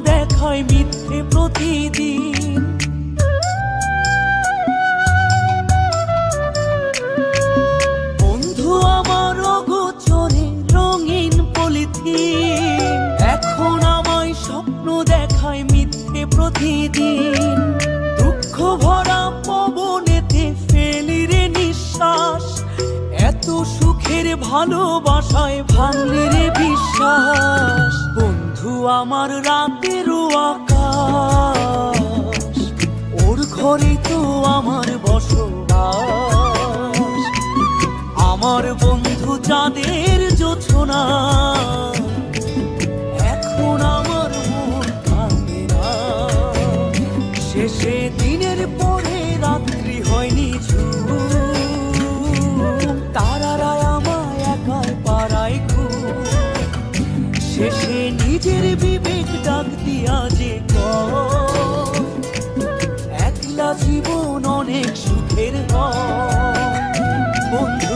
দেখায় মিথ্যে প্রতিদিন। বন্ধু আমার অগোচরে রঙিন পলিথিন, এখন আমায় স্বপ্ন দেখায় মিথ্যে প্রতিদিন। দুঃখ ভরা পবনেতে ফেলি রে নিঃশ্বাস, এত সুখের ভালোবাসায় ভাঙলি রে বিশ্বাস। বন্ধু আমার রাতেরও আকাশ, ওর ঘরে তো আমার বসবাস। আমার বন্ধু চাঁদের জোছনা, এখন আমার মন কাঁদে না। শেষে দিনের পরে রাত্রি হয়নি ঝুম, তারারা আমায় একাই পাড়ায় ঘুম। শেষে নিজের বিবেক ডাক দিয়া যে একলা জীবন অনেক সুখের হয়। বন্ধু